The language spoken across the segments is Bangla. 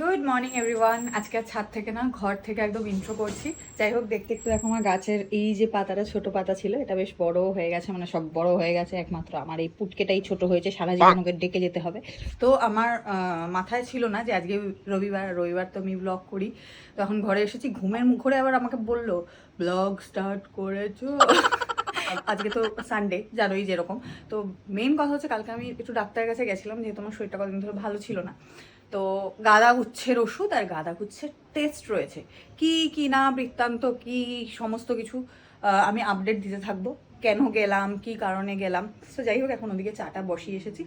Good morning everyone. আজকে আর ছাদ থেকে না, ঘর থেকে একদম ইন্ট্রো করছি। যাই হোক, দেখতে একটু দেখো আমার গাছের এই যে পাতাটা, ছোট পাতা ছিল, এটা বেশ বড় হয়ে গেছে, মানে সব বড় হয়ে গেছে, একমাত্র আমার এই পুটকেটাই ছোট হয়েছে। সারা জীবন ওকে ডেকে যেতে হবে। তো আমার মাথায় ছিল না যে আজকে রবিবার তো আমি ব্লগ করি। তখন ঘরে এসেছি, ঘুমের মুখরে আবার আমাকে বললো ব্লগ স্টার্ট করেছো। আজকে তো সানডে, জানোই যেরকম। তো মেন কথা হচ্ছে, কালকে আমি একটু ডাক্তারের কাছে গেছিলাম, যেহেতু আমার শরীরটা কদিন ধরে ভালো ছিল না। তো গাঁদাগুচ্ছের ওষুধ আর গাঁদাগুচ্ছের টেস্ট রয়েছে, কি না বৃত্তান্ত কি সমস্ত কিছু আমি আপডেট দিতে থাকবো, কেন গেলাম, কি কারণে গেলাম। তো যাই হোক, এখন ওদিকে চাটা বসিয়ে এসেছি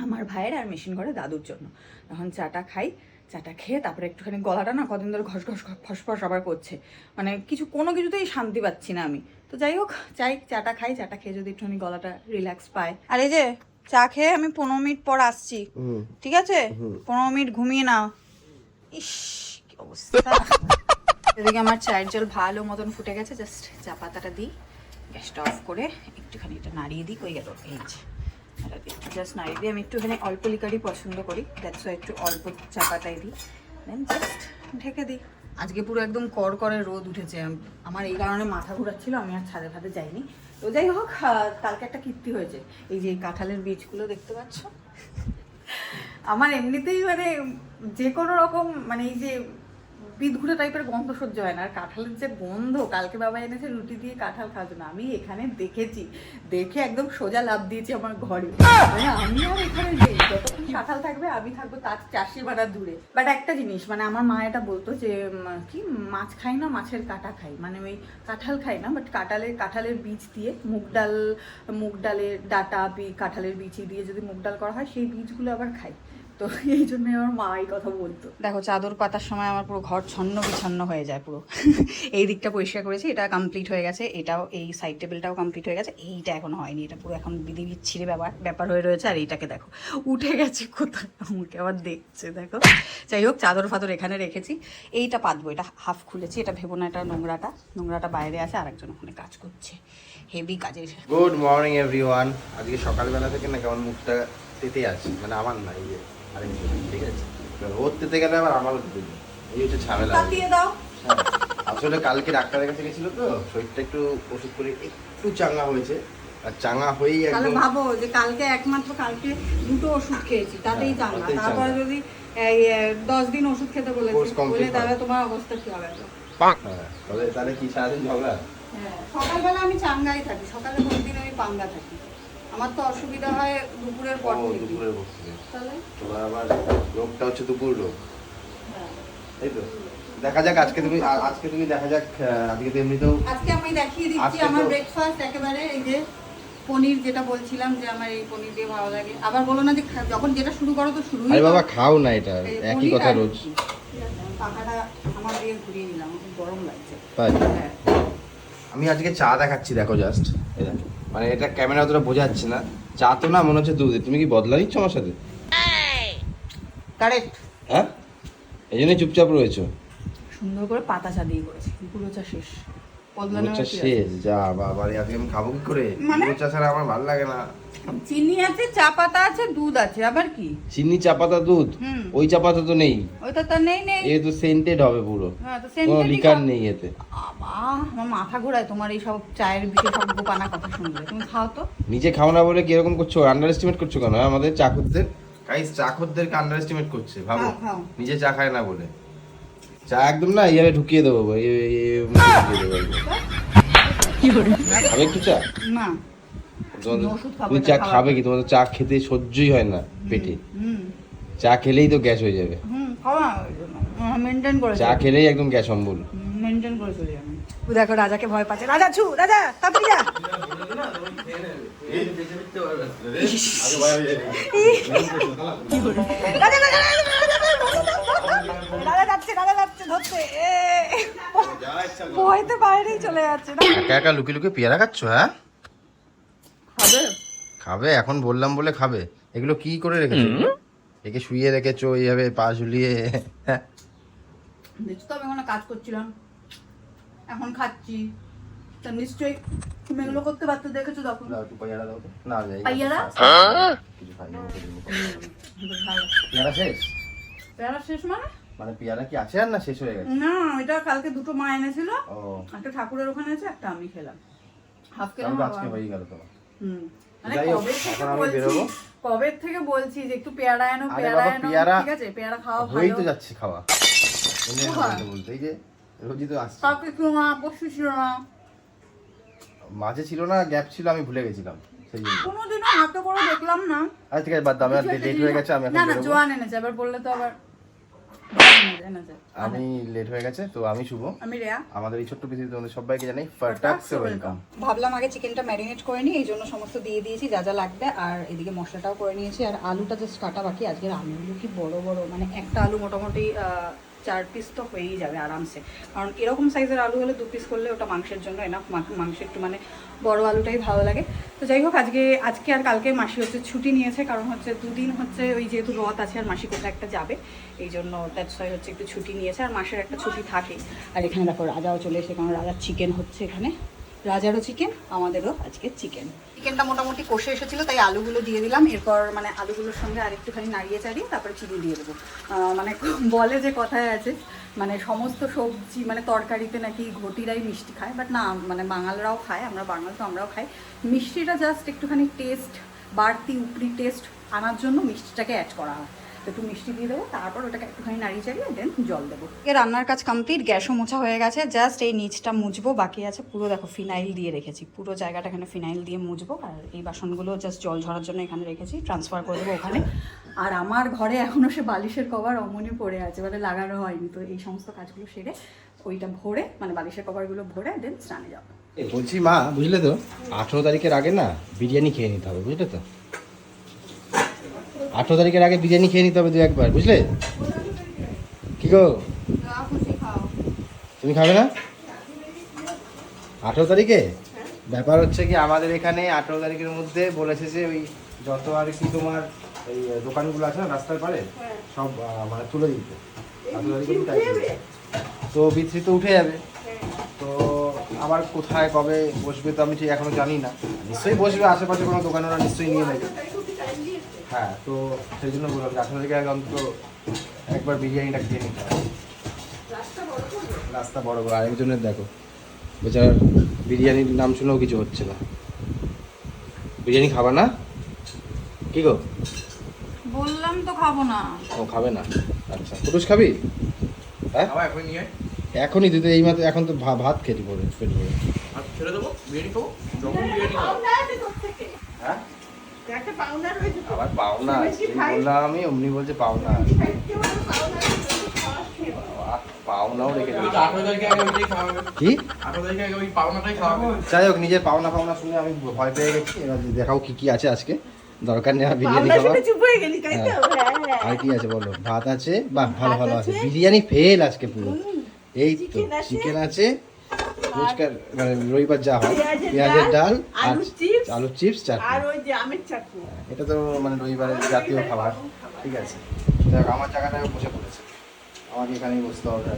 আমার ভাইয়ের আর মেশিন ঘরে দাদুর জন্য। এখন চাটা খাই, চাটা খেয়ে তারপরে একটুখানি গলাটা না কদিন ধরে ঘস ফসফস আবার করছে, মানে কোনো কিছুতেই শান্তি পাচ্ছি না আমি। তো যাই হোক, চাটা খাই, চাটা খেয়ে যদি একটুখানি গলাটা রিল্যাক্স পায়। আর এই যে চা খেয়ে আমি 15 মিনিট পর আসছি, ঠিক আছে? 15 মিনিট ঘুমিয়ে নাও। ইস কি অবস্থা। এদিকে আমার চায়ের জল ভালো মতন ফুটে গেছে, জাস্ট চা পাতাটা দিই, গ্যাসটা অফ করে একটুখানি এটা নাড়িয়ে দিই। কই গেল? এই যে একটু জাস্ট নাড়িয়ে দিই। আমি একটুখানি অল্প লিকারই পছন্দ করি, দ্যাটস ওয়াই একটু অল্প চা পাতাই দিই, দেন জাস্ট ঢেকে দিই। আজকে পুরো একদম কড়কড়ে রোদ উঠেছে, আমার এই কারণে মাথা ঘুরাচ্ছিল, আমি আর ছাদে ফাদে যাইনি। তো যাই হোক, কালকে একটা কীর্তি হয়েছে। এই যে কাঁঠালের বীজগুলো দেখতে পাচ্ছ, আমার এমনিতেই মানে যে কোনো রকম মানে এই যে বিদঘুটে টাইপের গন্ধ সহ্য হয় না, আর কাঁঠালের যে গন্ধ, কালকে বাবা এনেছে রুটি দিয়ে কাঁঠাল খাওয়ার জন্য, আমি এখানে দেখেছি, দেখে একদম সোজা লাভ দিয়েছি আমার ঘরে। মানে আমি আর এখানে নেই, যতক্ষণ কাঁঠাল থাকবে আমি থাকবো তার 400 ভাড়া দূরে। বাট একটা জিনিস, মানে আমার মা এটা বলতো যে কি মাছ খাই না, মাছের কাঁটা খাই, মানে ওই কাঁঠাল খাই না, বাট কাঁঠালের বীজ দিয়ে মুগ ডালের ডাটা, কাঁঠালের বীজ দিয়ে যদি মুগ ডাল করা হয়, সেই বীজগুলো আবার খাই। তো এই জন্য আমার মা এই কথা বলতো। দেখো, চাদর পাতার সময় আমার পুরো ঘর ছন্ন বিছন্ন হয়ে যায় পুরো। এই দিকটা পরিষ্কার করেছি, এটা কমপ্লিট হয়ে গেছে, এটাও এই সাইড টেবিলটাও কমপ্লিট হয়ে গেছে, এইটা এখনো হয়নি, এটা পুরো এখন বিধি বিচ্ছিরি ব্যাপার হয়ে রয়েছে। আর এইটাকে দেখো উঠে গেছে কোথায়, আমাকে আবার দেখছে দেখো। যাই হোক, চাদর ফাদর এখানে রেখেছি, এইটা পাতবো, এটা হাফ খুলেছি, এটা ভেবো না এটা নোংরাটা বাইরে আছে, আর একজন ওখানে কাজ করছে, হেভি কাজের। Good morning everyone. আজকে সকালবেলা থেকে না কেমন মুখটা তেতে আছে, মানে আমার না, এই যে আরেকজন, ঠিক আছে? ওর তেতে গেলে আবার আমারও তেতে যায়, এই হচ্ছে ঝামেলা। দাও। আসলে কালকে ডাক্তারের কাছে গেছিল, তো শরীরটা একটু ওষুধ করে একটু চাঙ্গা হয়েছে, আর চাঙ্গা হয়েই তাহলে একদম। ভাবো যে কালকে দুটো ওষুধ খেয়েছি, তাতেই চাঙ্গা, তারপরে যদি 10 দিন ওষুধ খেতে বলেছে, তাহলে তোমার অবস্থা কি হবে? তাহলে কি সারাদিন ঝগড়া? হ্যাঁ, সকালবেলা আমি চাঙ্গাই থাকি, সকালে কোনদিন আমি পাঙ্গা থাকি, আমার তো অসুবিধা হয় দুপুরের পর থেকে। দুপুরের পর থেকে তোমার আবার রোগটা হচ্ছে দুপুর রোগ, তাই তো? দেখা যাক আজকে তুমি দেখা যাক, আজকে তো এমনিতেও আজকে আমি দেখিয়ে দিচ্ছি আমার ব্রেকফাস্ট একেবারে। এই যে পনির, যেটা বলছিলাম যে আমার এই পনির দিয়ে ভালো লাগে, আবার বলো না যে যখন যেটা শুরু করো তো শুরুই। আরে বাবা, খাও না, এটা একই কথা রোজ। পাখাটা আমার দিয়ে ঘুরিয়ে নিলাম, গরম লাগছে। হ্যাঁ, আমি আজকে চা দেখাচ্ছি, দেখো জাস্ট, মানে এটা ক্যামেরা অতটা বোঝা যাচ্ছে না, চা তো না মনে হচ্ছে দুধ। তুমি কি বদলা নিচ্ছ আমার সাথে? কারেক্ট। হ্যাঁ, এই জন্যই চুপচাপ রয়েছো। সুন্দর করে পাতা চা দিয়ে করেছি, পুরো চা শেষ। শেষ যা বাবা, আজকে আমি খাবো কি করে? চা ছাড়া আমার ভালো লাগে না। চিনি আছে, চা পাতা আছে, দুধ আছে, আবার কি? চিনি, চা পাতা, দুধ। ওই চা পাতা তো নেই, ওইটা তো নেই। এ তো সেন্টেড হবে পুরো, হ্যাঁ তো কোনো লিকার নেই এতে। আমার মাথা ঘোরায় তোমার এই সব চায়ের বিশেষজ্ঞ পানা কথা শুনলে। তুমি খাও তো। নিজে খাও না বলে কি এরকম করছো? আন্ডার এস্টিমেট করছো কেন আমাদের চাকরদের? গাইস, চাকরদেরকে আন্ডার এস্টিমেট করছে, ভাবো। নিজে চা খায় না বলে। চা একদম না এইভাবে ঢুকিয়ে দেবো, খাবে একটু চা? না, তুমি চা খাবে কি? তোমাদের চা খেতে সহ্যই হয় না পেটে, চা খেলেই তো গ্যাস হয়ে যাবে। চা খেলেই একদম গ্যাস অম্বল। মেনটেন করে চলি আমি। দেখো রাজাকে ভয় পাচ্ছে, রাজা তাড়াতাড়ি যা। রাজা যাচ্ছে ধরতে, ভয়তে বাইরেই চলে যাচ্ছে না। একা একা লুকিয়ে লুকিয়ে পেয়ারা খাচ্ছ? হ্যাঁ, খাবে এখন বললাম বলে খাবে। এগুলো কি করে রেখেছো? একে শুয়ে রেখেছো এইভাবে পা ঝুলিয়ে? দেখছো তো, আমি ওখানে কাজ করছিলাম, এখন খাচ্ছি, তা নিশ্চয়ই তুমি এগুলো করতে পারতো, দেখেছো তখন। না, পাইয়ারা কিছু খাই না। পেয়ারা শেষ? পেয়ারা শেষ মানে? মানে পেয়ারা কি আছে আর না শেষ হয়ে গেছে? না, এটা কালকে দুটো মা এনেছিল, ও একটা ঠাকুরের ওখানে আছে, একটা আমি খেলাম। হাফ তাহলে খেলাম তো আজকে হয়ে গেল তো। হুম। মানে যাই হোক, কবে থেকে বলছি যে একটু পেয়ারা এনো, আরে পেয়ারা বাবা, এনো, পেয়ারা ঠিক আছে, পেয়ারা খাওয়া হয়েই ভালো। তো যাচ্ছে খাওয়া। এমনি কোথায়? বলতে এই যে রোজই তো আসছে। কালকে ছিল না, পরশু ছিল না, মাঝে ছিল না, গ্যাপ ছিল, আমি ভুলে গেছিলাম সেই জন্য। কোনোদিনও হাতে করে দেখলাম না। আচ্ছা ঠিক আছে, বাদ দাও, আমার লেট হয়ে গেছে, আমি এখন না না, বেরোবো। জোয়ান এনেছে, আবার বললে তো আবার জোয়ান এনেছে। আমি লেট হয়ে গেছে, তো আমি শুভ। আমি রেয়া। আমাদের এই ছোট্ট পৃথিবীতে তোমাদের সবাইকে জানাই ফাটাক্স ওয়েলকাম। ভাবলাম আগে চিকেনটা ম্যারিনেট করে নিই, এই জন্য সমস্ত দিয়ে দিয়েছি যা যা লাগবে, আর এদিকে মশলাটাও করে নিয়েছি, আর আলুটা জাস্ট কাটা বাকি। আজকের আলুগুলো কি বড় বড়, মানে একটা আলু মোটামুটি 4 পিস তো হয়েই যাবে আরামসে, কারণ এরকম সাইজের আলু হলে 2 পিস করলে ওটা মাংসের জন্য এনাফ। মাংস একটু মানে বড় আলুটাই ভালো লাগে। তো যাই হোক, আজকে আর কালকে মাসি হচ্ছে ছুটি নিয়েছে, কারণ হচ্ছে 2 দিন হচ্ছে ওই যেহেতু রথ আছে আর মাসি কোথাও একটা যাবে, এই জন্য দ্যাটস ওয়াই হচ্ছে একটু ছুটি নিয়েছে, আর মাসের একটা ছুটি থাকে। আর এখানে দেখো রাজাও চলে এসে, কারণ রাজার চিকেন হচ্ছে এখানে, রাজারও চিকেন, আমাদেরও আজকে চিকেন। চিকেনটা মোটামুটি কষে এসেছিলো, তাই আলুগুলো দিয়ে দিলাম। এরপর মানে আলুগুলোর সঙ্গে আরেকটুখানি নাড়িয়ে চাড়িয়ে তারপরে চিনি দিয়ে দেবো। মানে বলে যে কথায় আছে, মানে সমস্ত সবজি মানে তরকারিতে নাকি ঘটিরাই মিষ্টি খায়, বাট না, মানে বাঙালরাও খায়, আমরা বাঙাল তো আমরাও খাই। মিষ্টিটা জাস্ট একটুখানি টেস্ট বাড়তি, উপরি টেস্ট আনার জন্য মিষ্টিটাকে অ্যাড করা হয়। একটু মিষ্টি দিয়ে দেবো, তারপর ওটাকে একটুখানি নাড়িয়ে চাড়িয়ে দেন জল দেবো। রান্নার কাজ কমপ্লিট, গ্যাসও মোছা হয়ে গেছে, জাস্ট এই নিচটা মুছবো বাকি আছে। পুরো দেখো ফিনাইল দিয়ে রেখেছি, পুরো জায়গাটা এখানে ফিনাইল দিয়ে মুছবো, আর এই বাসনগুলো জাস্ট জল ঝরার জন্য এখানে রেখেছি, ট্রান্সফার করে দেবো ওখানে। আর আমার ঘরে এখনও সে বালিশের কভার অমনি পড়ে আছে, মানে লাগানো হয়নি, তো এই সমস্ত কাজগুলো সেরে ওইটা ভরে, মানে বালিশের কভারগুলো ভরে দেন স্নানে যাবো। বলছি মা, বুঝলে তো 18 তারিখের আগে না বিরিয়ানি খেয়ে নিতে হবে, বুঝলে তো? 18 তারিখের আগে বিরিয়ানি খেয়ে নিতে হবে 2-1 বার, বুঝলে? কি গো, তুমি খাবে না 18 তারিখে? ব্যাপার হচ্ছে কি, আমাদের এখানে 18 তারিখের মধ্যে বলেছে যে ওই যত আর কি তোমার এই দোকানগুলো আছে না রাস্তার পারে, সব মানে তুলে দিতে 18 তারিখে তাই বলেছে। তো বিক্রি তো উঠে যাবে, তো আবার কোথায় কবে বসবে তো আমি ঠিক এখনো জানি না। নিশ্চয়ই বসবে, আশেপাশে কোনো দোকান ওরা নিশ্চয়ই নিয়ে নেবে। হ্যাঁ, তো সেই জন্য বললাম যে 18 তারিখে আগে অন্তত একবার বিরিয়ানিটা খেয়ে নিতে হবে। রাস্তা বড় বড়, আরেকজনের দেখো বেচারার বিরিয়ানির নাম শুনেও কিছু হচ্ছে না। বিরিয়ানি খাবা না? কি গো, বললাম তো খাবো না। ও খাবে না, আচ্ছা। পুরুষ খাবি? হ্যাঁ এখনই দিতে, এই মাত্র এখন তো ভাত খেতে পড়ে পেট ভরে। ছেড়ে দেবো, বিরিয়ানি খাবো, যখন বিরিয়ানি খাবো। হ্যাঁ আবার পাওনা, বললাম আমি অমনি বলছে পাওনা। পাওনাও রেখে দেবে। 18 তারিখে আগে ওইটাই খাওয়া হবে। কি 18 তারিখে আগে ওই পাওনাটাই খাওয়া হবে। যাই হোক, নিজের পাওনা ফাওনা শুনে আমি ভয় পেয়ে গেছি। এবার দেখাও কি কি আছে আজকে। দরকার নেই আর বিরিয়ানি খাওয়া। হ্যাঁ। আর কি আছে বলো? ভাত আছে, বাহ ভালো ভালো আছে। বিরিয়ানি ফেল আজকে পুরো। এই তো চিকেন আছে, রোজকার মানে রবিবার যা হয়, পেঁয়াজের ডাল আর আলুর চিপস, চাটনি। এটা তো মানে রবিবারের জাতীয় খাবার, ঠিক আছে। দেখ আমার জায়গাটায় বসে পড়েছে, আমাকে এখানেই বসতে হবে।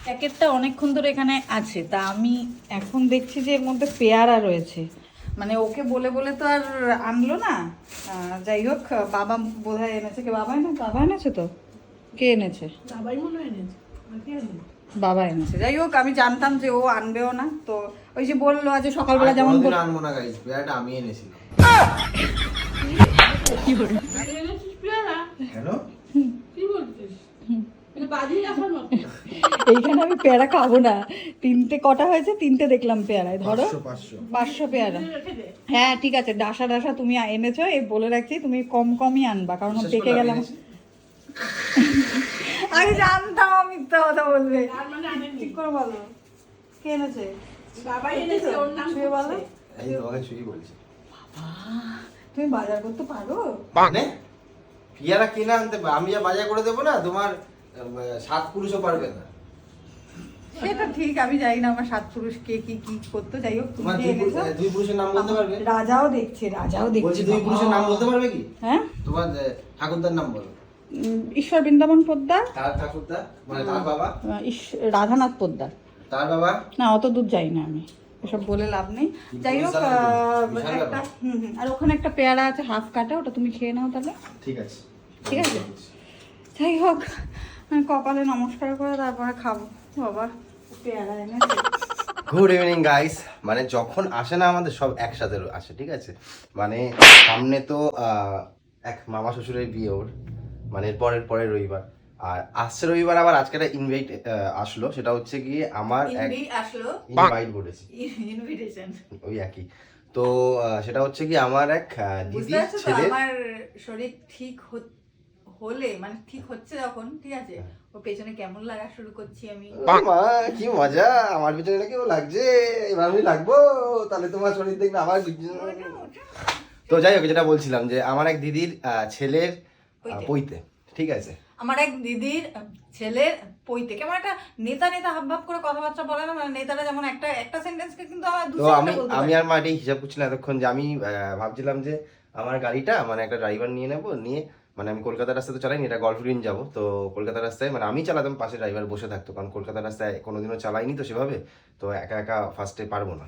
প্যাকেটটা অনেকক্ষণ ধরে এখানে আছে, তা আমি এখন দেখছি যে এর মধ্যে পেয়ারা রয়েছে, মানে ওকে বলে বলে তো আর আনলো না। যাই হোক, বাবা বোধহয় এনেছে। কে বাবা এনেছে তো? কে এনেছে? বাবা এনেছে। যাই হোক, আমি জানতাম যে ও আনবেও না, তো ওই যে বললো আজ সকালবেলা যেমন আনবো না গাইস, পেয়ারাটা আমি এনেছিলাম। কেন? এইখানে আমি পেয়ারা খাবো না। 3টে কটা হয়েছে, 3টে দেখলাম পেয়ারায়, ধরো 500 পেয়ারা। হ্যাঁ ঠিক আছে, ডাসা তুমি এনেছো, এই বলে রাখছি তুমি কমই আনবা, কারণ পেকে গেলাম। আমি জানতাম মিথ্যা কথা বলবে। ঠিক করে বলো, কে এনেছে? বাবা এনেছে, ওর নাম ছুঁয়ে বলো। এই তোমাকে ছুঁয়ে বলছি। বাবা, তুমি বাজার করতে পারো? মানে পেয়ারা কিনে আনতে আমি যা বাজার করে দেবো না, তোমার 7 পুরুষও পারবে না। সেটা ঠিক, আমি জানি না আমার 7 পুরুষ কে কি কি করতো। যাই হোক, তুমি তোমার যে এনেছো। 2 পুরুষের নাম বলতে পারবে? রাজাও দেখছে। বলছি 2 পুরুষের নাম বলতে পারবে কি? হ্যাঁ, তোমার ঠাকুরদার নাম বলো। ঈশ্বর বৃন্দাবন পোদ্দার। তার ঠাকুরদা মানে তার বাবা? রাধানাথ পোদ্দার। তার বাবা? না, অত দূর যাই না আমি, এসব বলে লাভ নেই। যাই হোক, একটা আর ওখানে একটা পেয়ারা আছে হাফ কাটা, ওটা তুমি খেয়ে নাও তাহলে। ঠিক আছে। ঠিক আছে, যাই হোক কপালে নমস্কার করে তারপরে খাবো। বাবা পেয়ারা এনেছে। Good evening guys. মানে যখন আসে না আমাদের সব একসাথে আসে, ঠিক আছে? মানে সামনে তো এক মামা শ্বশুরের বিয়ে ওর, মানে পরের রবিবার, আর আসছে রবিবার আবার আজকে একটা ইনভাইট আসলো, সেটা হচ্ছে গিয়ে আমার এক আসলো ইনভাইট বলেছি, ইনভিটেশন। ওই একই। তো সেটা হচ্ছে কি আমার এক দিদি ছেলে, আমার শরীর ঠিক হলে মানে ঠিক হচ্ছে যখন, ঠিক আছে, ও পেছনে কেমন লাগা শুরু করছি আমি। মা কি মজা, আমার পিছনে নাকি ও লাগছে, এবার আমি লাগবো, তাহলে তোমার শরীর দেখবে আমার। তো যাই হোক, যেটা বলছিলাম যে আমার এক দিদির ছেলের পৈতে, ঠিক আছে? আমার এক দিদির ছেলের পৈতে, কেমন একটা নেতা নেতা হাবভাব করে কথাবার্তা বলে না, মানে নেতারা যেমন একটা সেন্টেন্সকে কিন্তু আমার তো আমি আর মা এটাই হিসাব করছিলাম এতক্ষণ, যে আমি ভাবছিলাম যে আমার গাড়িটা মানে একটা ড্রাইভার নিয়ে নেবো, নিয়ে মানে আমি কলকাতার রাস্তায় তো চালাইনি, এটা গল্ফ গ্রিন যাবো, তো কলকাতার রাস্তায় মানে আমি চালাতাম, পাশে ড্রাইভার বসে থাকতো, কারণ কলকাতার রাস্তায় কোনোদিনও চালাইনি তো সেভাবে, তো একা একা ফার্স্টে পারবো না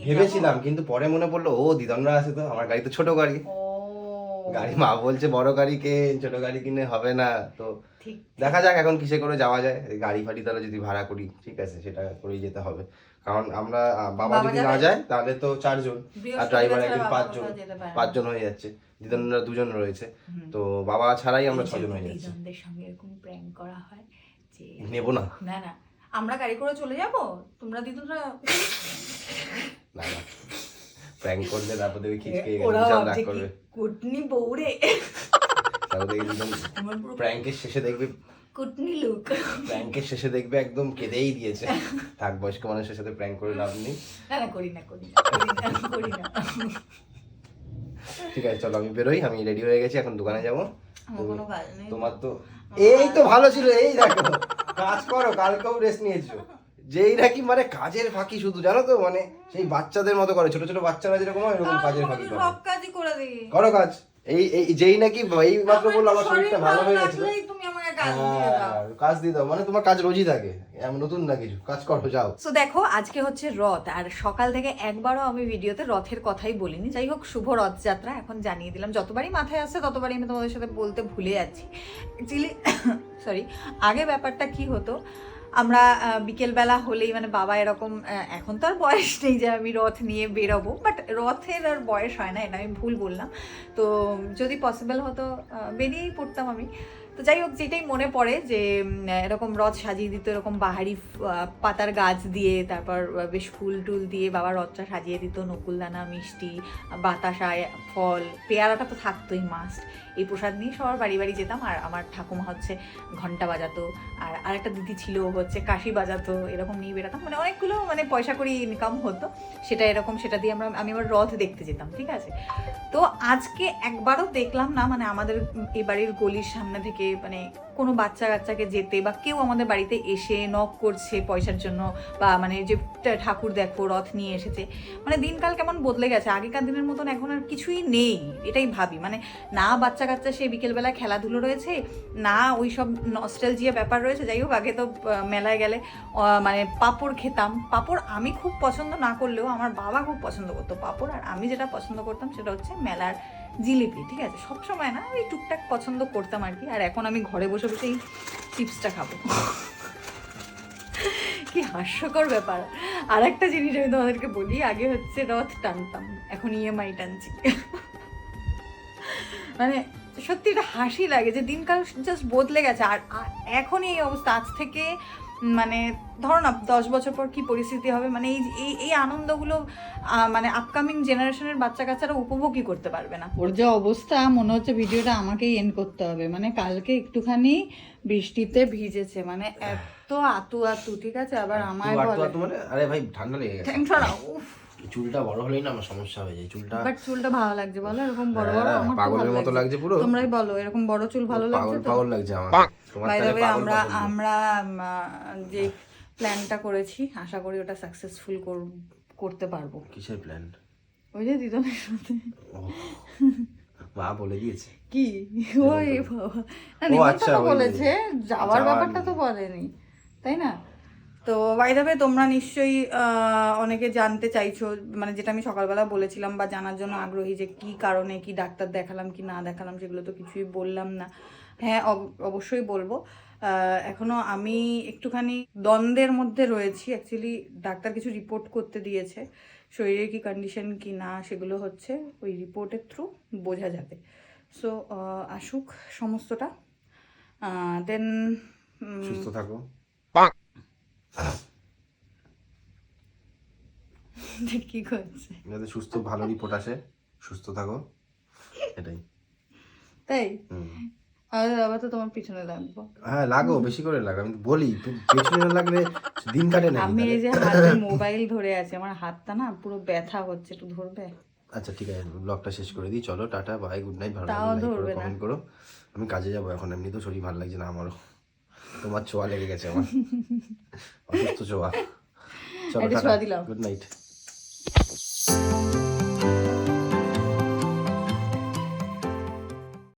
ভেবেছিলাম, কিন্তু পরে মনে পড়লো ও দিদনরা আছে, তো আমার গাড়ি তো ছোট গাড়ি, গাড়ি মা বলছে বড় গাড়ি কেন, ছোট গাড়ি কিনে হবে না, তো দেখা যাক এখন কিসে করে যাওয়া যায়, গাড়ি ফাড়ি তাহলে যদি ভাড়া করি, ঠিক আছে, সেটা করেই যেতে হবে, কারণ আমরা বাবা যদি না যায় তাহলে তো 4 জন, আর ড্রাইভার একদিন 5 জন হয়ে যাচ্ছে, দিদনরা 2 জন রয়েছে, তো বাবা ছাড়াই আমরা 6 জন হয়ে যাচ্ছি। দিদনদের সঙ্গে এরকম প্র্যাঙ্ক করা হয় যে নেব না, না না আমরা গাড়ি করে চলে যাব, তোমরা দিদনরা না না প্র্যাঙ্ক করলে তারপর দেখবি খিচকে ওরা বিশাল রাগ ভাবছে করবে, কুটনি বউরে, তারপর দেখবি দিদন প্র্যাঙ্কের শেষে দেখবি, কুটনি লুক, প্র্যাঙ্কের শেষে দেখবে একদম কেঁদেই দিয়েছে। থাক, বয়স্ক মানুষের সাথে প্র্যাঙ্ক করে লাভ নেই। না না করি না ঠিক আছে চলো আমি বেরোই, আমি রেডি হয়ে গেছি, এখন দোকানে যাবো। আমার কোনো কাজ নেই। তোমার তো এই তো ভালো ছিল, এই দেখো কাজ করো, কালকেও রেস্ট নিয়েছো, যেই নাকি মানে কাজের ফাঁকি শুধু, জানো তো, মানে সেই বাচ্চাদের মতো করে, ছোট ছোট বাচ্চারা যেরকম হয় এরকম কাজের ফাঁকি করে, সব কাজই করে দিই, করো কাজ। এই যেই নাকি এই মাত্র বললো আমার শরীরটা ভালো হয়ে গেছে, তুমি আমাকে কাজ দিয়ে দাও। কাজ দিয়ে দাও, মানে তোমার কাজ রোজই থাকে, এমন নতুন না কিছু, কাজ করো যাও। সো দেখো আজকে হচ্ছে রথ, আর সকাল থেকে একবারও আমি ভিডিওতে রথের কথাই বলিনি। যাই হোক, শুভ রথযাত্রা এখন জানিয়ে দিলাম, যতবারই মাথায় আসছে ততবারই আমি তোমাদের সাথে বলতে ভুলে যাচ্ছি অ্যাকচুয়ালি। সরি, আগে ব্যাপারটা কি হতো, আমরা বিকেলবেলা হলেই মানে বাবা এরকম, এখন তো আর বয়স নেই যে আমি রথ নিয়ে বেরোবো, বাট রথের আর বয়স হয় না, এটা আমি ভুল বললাম, তো যদি পসিবল হতো বেরিয়েই পড়তাম আমি। তো যাই হোক, যেটাই মনে পড়ে যে এরকম রথ সাজিয়ে দিত, এরকম বাহারি পাতার গাছ দিয়ে, তারপর বেশ ফুল টুল দিয়ে বাবা রথটা সাজিয়ে দিত, নকুলদানা, মিষ্টি, বাতাসা, ফল, পেয়ারাটা তো থাকতোই মাস্ট। এই প্রসাদ নিয়ে সবার বাড়ি বাড়ি যেতাম, আর আমার ঠাকুমা হচ্ছে ঘন্টা বাজাতো, আর আরেকটা দিদি ছিল হচ্ছে কাশি বাজাতো, এরকম নিয়ে বেরাতাম, মানে অনেকগুলো মানে পয়সা করি ইনকাম হতো, সেটা এরকম, সেটা দিয়ে আমি আবার রথ দেখতে যেতাম, ঠিক আছে। তো আজকে একবারও দেখলাম না, মানে আমাদের এই বাড়ির গলির সামনে থেকে মানে কোনো বাচ্চা কাচ্চাকে যেতে, বা কেউ আমাদের বাড়িতে এসে নক করছে পয়সার জন্য, বা মানে যে ঠাকুর দেখো রথ নিয়ে এসেছে, মানে দিনকাল কেমন বদলে গেছে, আগেকার দিনের মতন এখন আর কিছুই নেই, এটাই ভাবি। মানে না বাচ্চা কাচ্চা সে বিকেলবেলা খেলাধুলো রয়েছে, না ওই সব নস্টালজিয়া ব্যাপার রয়েছে। যাই হোক, আগে তো মেলায় গেলে মানে পাঁপড় খেতাম, পাঁপড় আমি খুব পছন্দ না করলেও আমার বাবা খুব পছন্দ করতো পাঁপড়, আর আমি যেটা পছন্দ করতাম সেটা হচ্ছে মেলার জিলিপি, ঠিক আছে, সবসময় না, ওই টুকটাক পছন্দ করতাম আর কি। আর এখন আমি ঘরে বসে বসেই চিপসটা খাবো, কি হাস্যকর ব্যাপার। আর একটা জিনিস আমি তোমাদেরকে বলি, আগে হচ্ছে রথ টানতাম, এখন ইএমআই টানছি। মানে সত্যি এটা হাসি লাগে যে দিনকাল জাস্ট বদলে গেছে। আর এখন এই অবস্থা, আজ থেকে মানে ধরো না 10 বছর পর কি পরিস্থিতি হবে, মানে এই আনন্দগুলো মানে আপকামিং জেনারেশনের বাচ্চা কাচ্চারা উপভোগই করতে পারবে না। ওর যে অবস্থা, মনে হচ্ছে ভিডিওটা আমাকেই এন্ড করতে হবে। মানে কালকে একটুখানি বৃষ্টিতে ভিজেছে, মানে এত আতু, ঠিক আছে, আবার আমায় মানে আরে ভাই ঠান্ডা লেগে গেছে, চুলটা বড় হলেই না আমার সমস্যা হয়ে যায়, চুলটা, বাট চুলটা ভালো লাগছে বলো, এরকম বড় বড়, আমার পাগলের মতো লাগছে পুরো, তোমরাই বলো এরকম বড় চুল ভালো লাগছে তো? পাগল লাগছে আমার। বাই দ্য ওয়ে, আমরা যে প্ল্যানটা করেছি, আশা করি ওটা সাকসেসফুল করতে পারবো। কিসের প্ল্যান? ওই যে দিদনের সাথে মা বলে দিয়েছে কি, ওই বাবা না, নিমন্ত্রণ তো বলেছে, যাওয়ার ব্যাপারটা তো বলেনি, তাই না? তো বাই দ্য ওয়ে, তোমরা নিশ্চয়ই অনেকে জানতে চাইছো, মানে যেটা আমি সকালবেলা বলেছিলাম, বা জানার জন্য আগ্রহী যে কি কারণে, কি ডাক্তার দেখালাম কি না দেখালাম, সেগুলো তো কিছুই বললাম না। হ্যাঁ অবশ্যই বলবো। এখনো আমি একটুখানি দ্বন্দ্বের মধ্যে রয়েছি। অ্যাকচুয়ালি ডাক্তার কিছু রিপোর্ট করতে দিয়েছে, শরীরের কি কন্ডিশন কি না সেগুলো হচ্ছে ওই রিপোর্টের থ্রু বোঝা যাবে। সো আসুক সমস্তটা, দেন সুস্থ থাকো। কি করছে যাতে সুস্থ ভালো রিপোর্ট আসে, সুস্থ থাকো, এটাই। তাই হুম। আবার তো তোমার পিছনে লাগবো। হ্যাঁ লাগো, বেশি করে লাগো, আমি তো বলি পেছনে না লাগলে দিন কাটে না। আমি এই যে হাতে মোবাইল ধরে আছি, আমার হাতটা না পুরো ব্যথা হচ্ছে, একটু ধরবে? আচ্ছা ঠিক আছে, ব্লগটা শেষ করে দিই, চলো টাটা বাই, গুড নাইট, ভালো তাও লাগলে লাইক করো, ধরবে না। কমেন্ট করো। আমি কাজে যাবো এখন, এমনি তো শরীর ভালো লাগছে না আমারও, তোমার ছোঁয়া লেগে গেছে আমার, অসুস্থ ছোঁয়া। চলো একটা টাটা, ছোঁয়া দিলাম। Good night.